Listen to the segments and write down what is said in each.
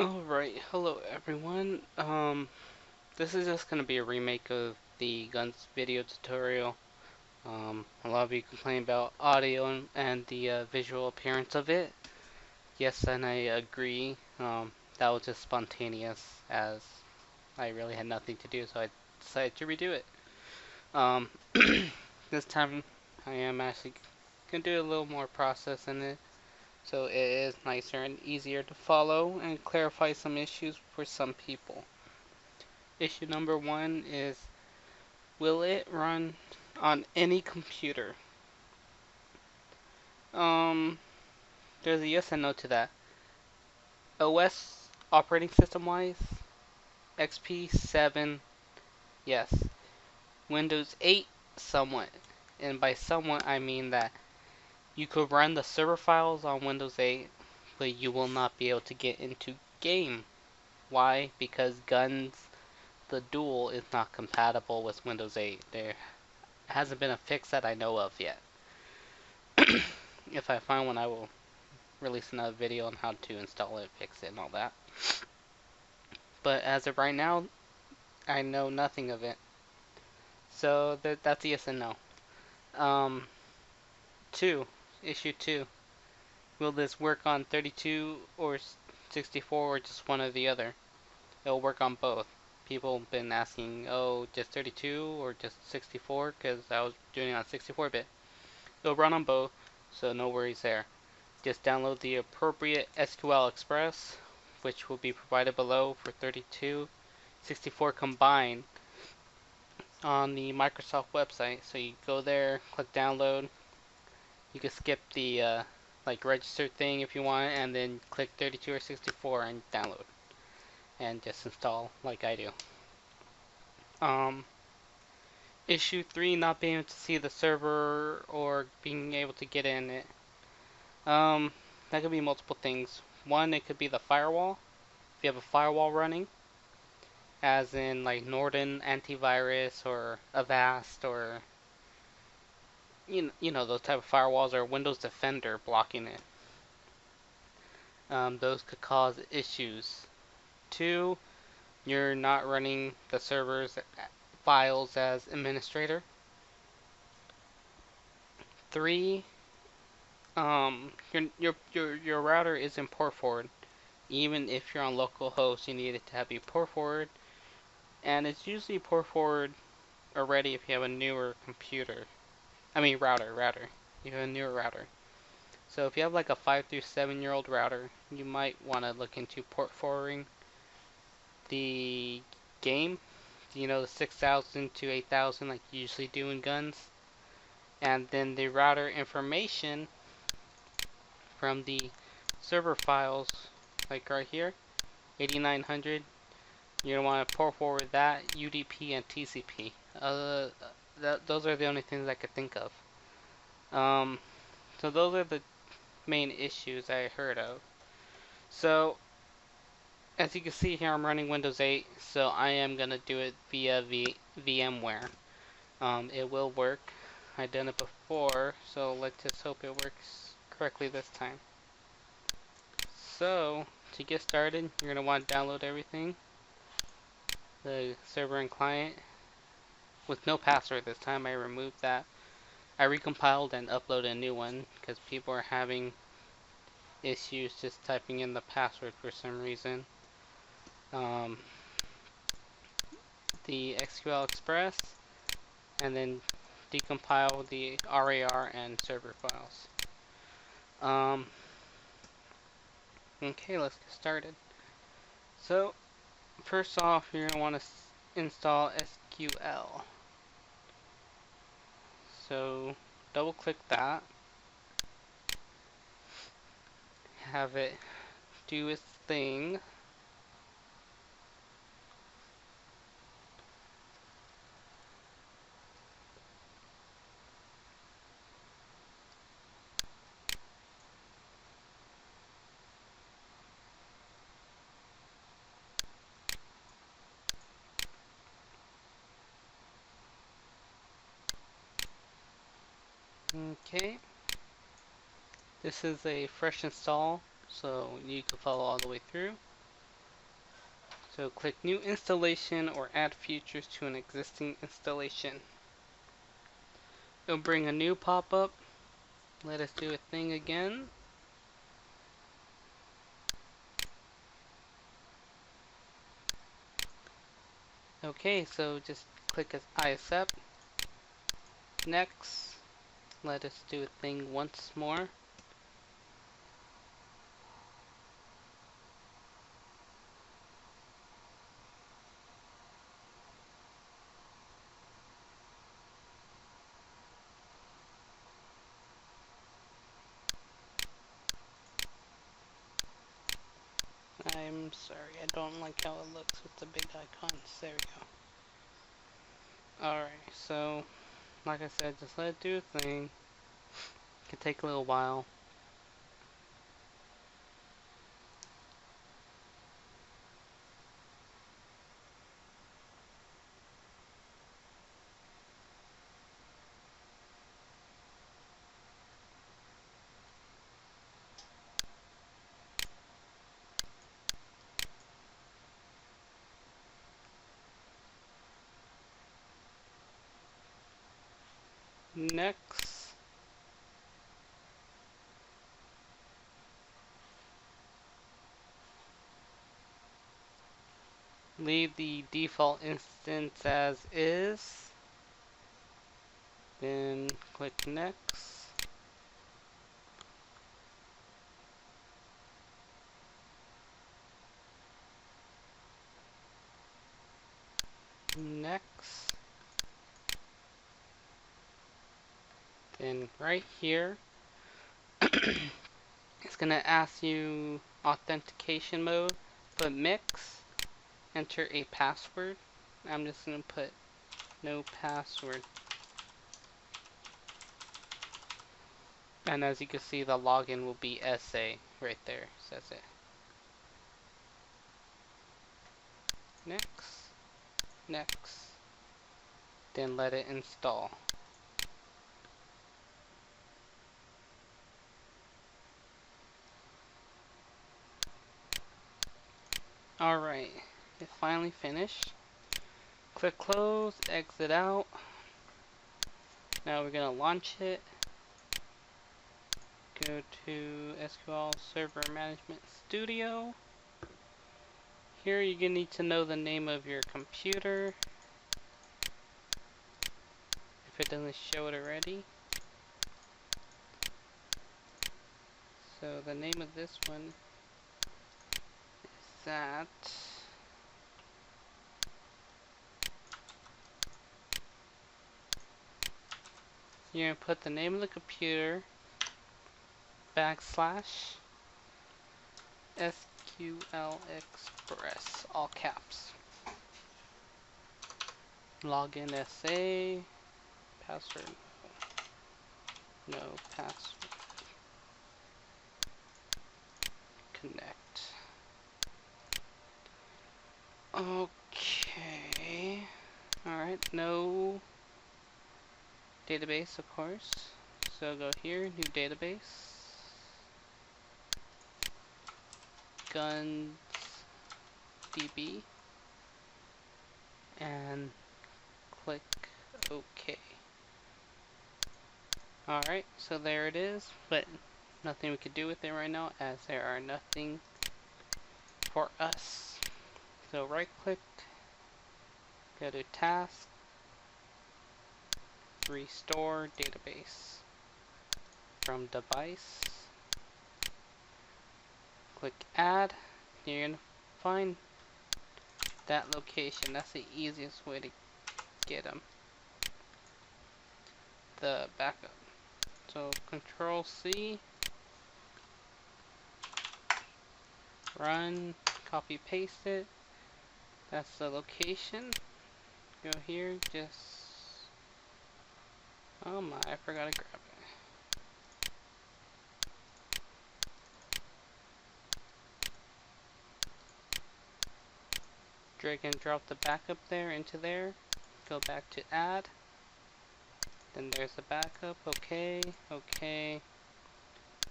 Alright, hello everyone. This is just gonna be a remake of the GunZ video tutorial. A lot of you complain about audio and the visual appearance of it. Yes, and I agree. That was just spontaneous, as I really had nothing to do, so I decided to redo it. Um, this time I am actually gonna do a little more process in it, so it is nicer and easier to follow and clarify some issues for some people. Issue number one is, will it run on any computer? Um, there's a yes and no to that. OS operating system wise, XP 7, yes. Windows 8, somewhat. And by somewhat, I mean that you could run the server files on Windows 8, but you will not be able to get into game. Why? Because GunZ, the Dual, is not compatible with Windows 8. There hasn't been a fix that I know of yet. If I find one, I will release another video on how to install it, fix it, and all that. But as of right now, I know nothing of it. So that's a yes and no. Um, 2. Issue 2. Will this work on 32 or 64 or just one or the other? It'll work on both. People have been asking, oh, just 32 or just 64, because I was doing it on 64-bit. It'll run on both, so no worries there. Just download the appropriate SQL Express, which will be provided below for 32, 64 combined on the Microsoft website. So you go there, click download. You can skip the like register thing if you want, and then click 32 or 64 and download, and just install like I do. Issue 3, not being able to see the server or being able to get in it. That could be multiple things. One, it could be the firewall. If you have a firewall running, as in like Norton antivirus or Avast or you know those type of firewalls, or Windows Defender blocking it. Those could cause issues. 2, you're not running the server's files as administrator. 3, your router is in port forward. Even if you're on localhost, you need it to have a port forward, and it's usually port forward already if you have a newer computer. I mean router. You have a newer router. So if you have like a 5 through 7-year-old router, you might want to look into port forwarding the game. You know, the 6000 to 8000 like you usually do in GunZ. And then the router information from the server files, like right here, 8900. You're going to want to port forward that, UDP, and TCP. Those are the only things I could think of. So those are the main issues I heard of. So as you can see here, I'm running Windows 8, so I am going to do it via VMWARE. It will work. I've done it before, so let's just hope it works correctly this time. So to get started, you're going to want to download everything. The server and client with no password this time. I removed that. I recompiled and uploaded a new one because people are having issues just typing in the password for some reason. The SQL Express, and then decompile the RAR and server files. Okay, let's get started. So first off, you're going to want to install SQL. So double click that, have it do its thing. Okay, this is a fresh install, so you can follow all the way through. So click New Installation or Add Features to an existing installation. It'll bring a new pop-up. Let us do a thing again. Okay, so just click as I accept. Next. Let us do a thing once more. I'm sorry, I don't like how it looks with the big icons. There we go. Alright, so like I said, just let it do a thing. It can take a little while. Next, leave the default instance as is. Then click next. Next. Then right here, it's going to ask you authentication mode. Put mix, enter a password. I'm just going to put no password. And as you can see, the login will be SA right there, says it. Next, next, then let it install. Alright, it finally finished. Click close, exit out. Now we're going to launch it. Go to SQL Server Management Studio. Here you're going to need to know the name of your computer, if it doesn't show it already. So the name of this one is that. You're going to put the name of the computer, backslash, SQL Express, all caps. Login SA, password, no password, connect. Okay, alright, no database, of course. So go here, new database, GunZ DB, and click OK. Alright, so there it is, but nothing we could do with it right now as there are nothing for us. So right click, go to task, restore database. From device, click add. You're going to find that location. That's the easiest way to get them. The backup. So Control C, run, copy paste it. That's the location. Go here, just, oh my, I forgot to grab it. Drag and drop the backup there into there. Go back to add. Then there's the backup. Okay, okay.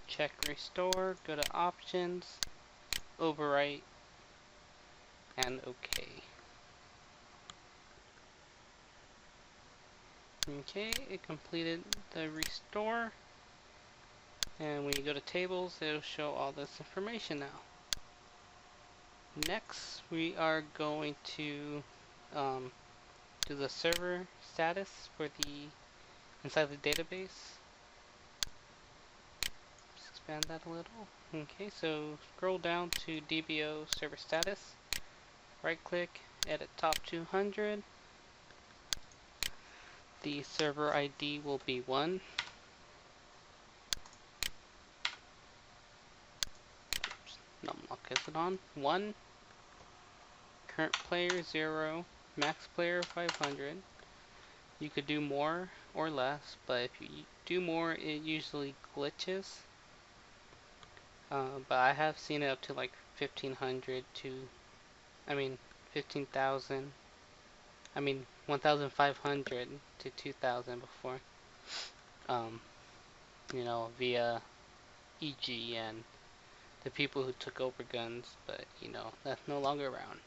Check restore. Go to options. Overwrite and OK. Okay, it completed the restore. And when you go to tables, it'll show all this information now. Next, we are going to do the server status for the inside the database. Just expand that a little. Okay, so scroll down to DBO server status. Right click, edit top 200. The server ID will be 1. Numlock is it on? 1. Current player 0. Max player 500. You could do more or less, but if you do more, it usually glitches. But I have seen it up to like 1500 to, 15,000. 1,500 to 2,000 before. Via EG and the people who took over guns, but that's no longer around.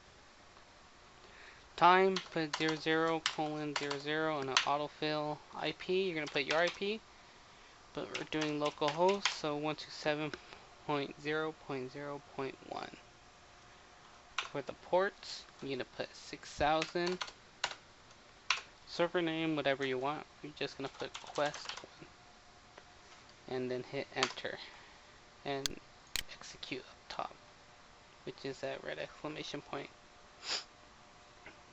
Time, put 00:00 and an autofill IP. You're gonna put your IP, but we're doing localhost, so 127.0.0.1. For the ports, you're gonna put 6,000. Server name, whatever you want. We're just gonna put quest1, and then hit enter, and execute up top, which is that red exclamation point.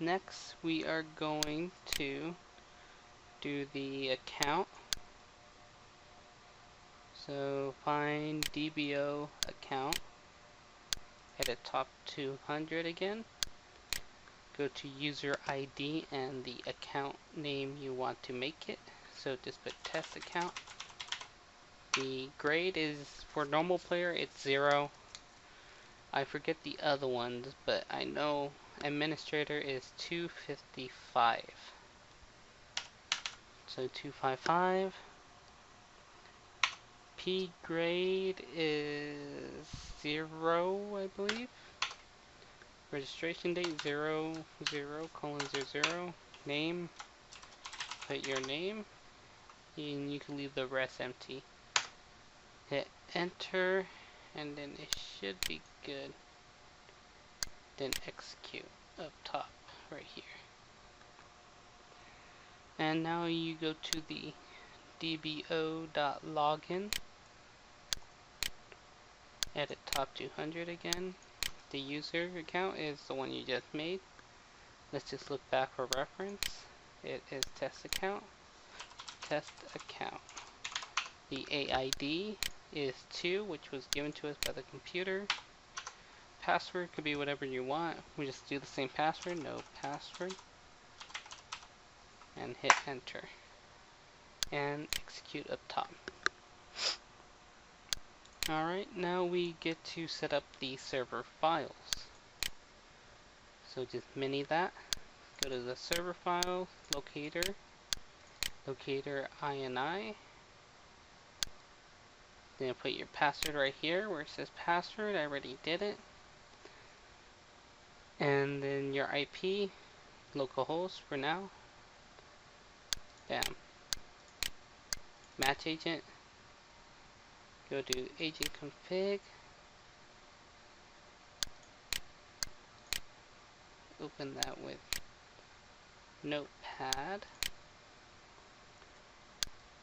Next, we are going to do the account. So find DBO account, edit top 200 again. Go to user ID and the account name you want to make it. So just put test account. The grade is, for normal player, it's 0. I forget the other ones, but I know administrator is 255. So 255. P grade is 0, I believe. Registration date 00:00. Name, put your name, and you can leave the rest empty. Hit enter, and then it should be good. Then execute up top right here. And now you go to the dbo.login, edit top 200 again. The user account is the one you just made. Let's just look back for reference. It is test account. The AID is 2, which was given to us by the computer. Password could be whatever you want. We just do the same password, no password. And hit enter. And execute up top. Alright, now we get to set up the server files. So just mini that. Go to the server file, locator ini. Then put your password right here where it says password. I already did it. And then your IP, localhost for now. Bam. Match agent. Go to agent config. Open that with Notepad.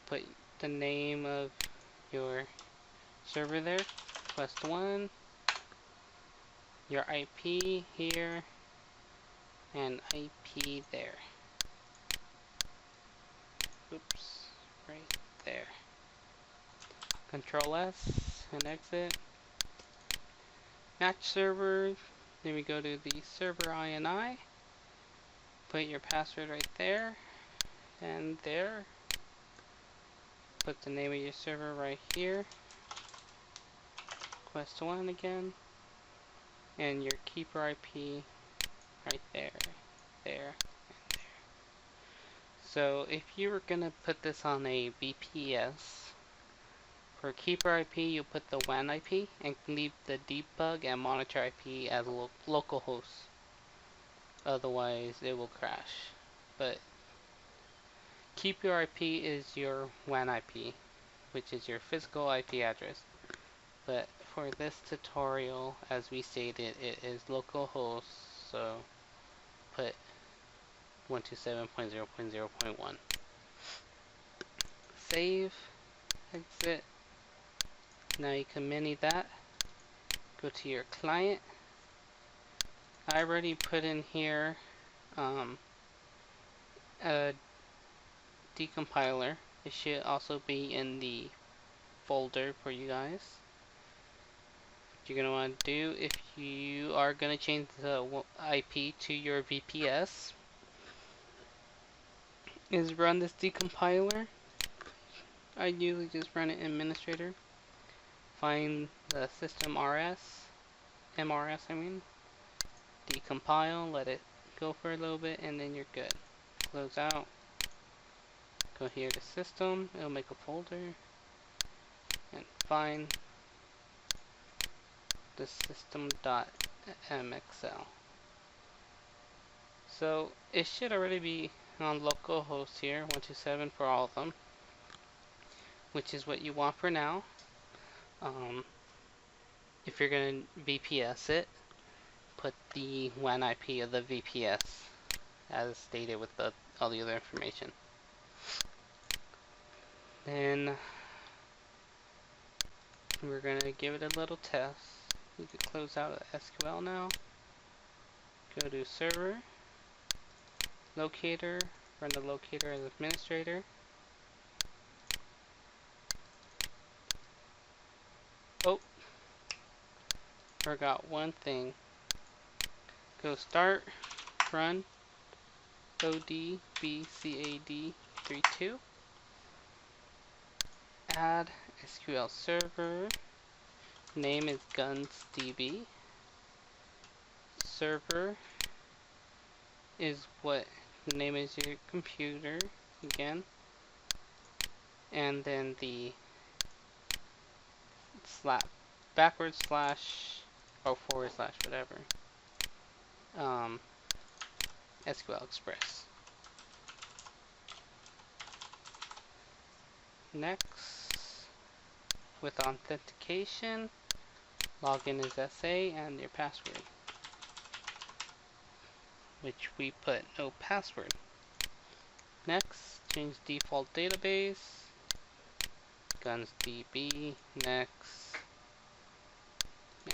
Put the name of your server there, quest1, your IP here, and IP there. Oops, right there. Control S and exit. Match server. Then we go to the server ini. Put your password right there and there. Put the name of your server right here. Quest1 again. And your keeper IP right there, there, and there. So if you were gonna put this on a VPS, for keeper IP you put the WAN IP and leave the debug and monitor IP as localhost. otherwise it will crash. But keep your IP is your WAN IP, which is your physical IP address. But for this tutorial, as we stated, it is localhost, so put 127.0.0.1. Save, exit. Now you can mini that. Go to your client. I already put in here a decompiler. It should also be in the folder for you guys. What you're going to want to do if you are going to change the IP to your VPS is run this decompiler. I usually just run it in administrator. Find the system MRS I mean. Decompile, let it go for a little bit, and then you're good. Close out. Go here to system, it'll make a folder, and find the system.mxl. So it should already be on localhost here, 127 for all of them, which is what you want for now. If you're going to VPS it, put the WAN IP of the VPS as stated with all the other information. Then we're going to give it a little test. You can close out of SQL now. Go to server, locator, run the locator as administrator. Oh, forgot one thing. Go start, run, odbcad32, add SQL server, name is GunZDB, server is what the name is your computer again, and then the backward slash or forward slash whatever, SQL Express. Next, with authentication, login is SA and your password, which we put no password. Next, change default database, GunZDB, next,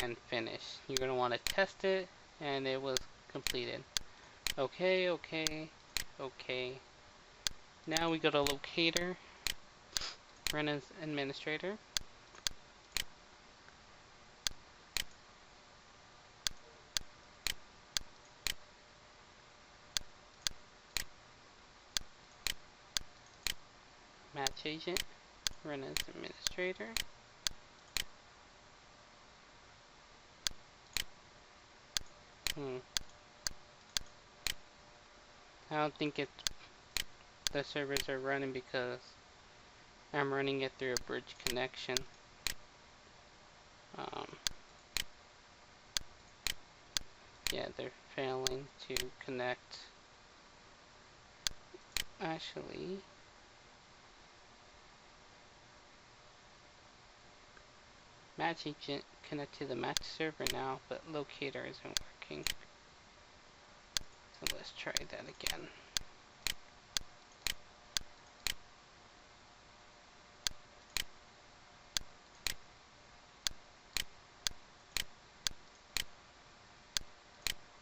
and finish. You're going to want to test it, and it was completed. Okay, okay, okay. Now we go to locator, run as administrator. Match agent, run as administrator. I don't think the servers are running because I'm running it through a bridge connection. Yeah, they're failing to connect. Actually, match agent connect to the match server now, but locator isn't working. So let's try that again.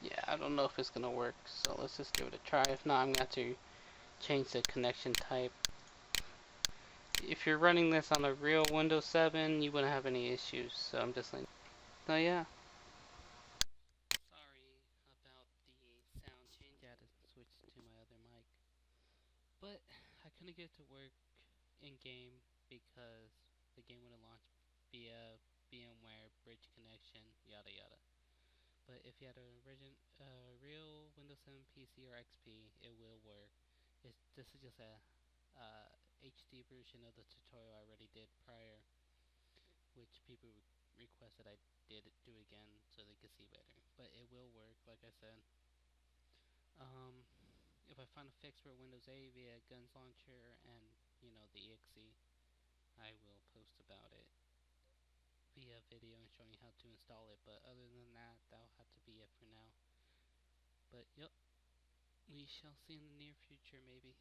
Yeah, I don't know if it's gonna work, so let's just give it a try. If not, I'm gonna have to change the connection type. If you're running this on a real Windows 7, you wouldn't have any issues, so I'm just like, oh yeah. Sorry about the sound change, I had to switch to my other mic. But I couldn't get it to work in-game because the game wouldn't launch via VMWARE bridge connection, yada yada. But if you had a real Windows 7 PC or XP, it will work. This is just a HD version of the tutorial I already did prior, which people requested I do it again so they could see better. But it will work, like I said. If I find a fix for Windows 8 via GunZ launcher and the exe, I will post about it via video and showing how to install it. But other than that, that'll have to be it for now. But yep, we shall see in the near future maybe.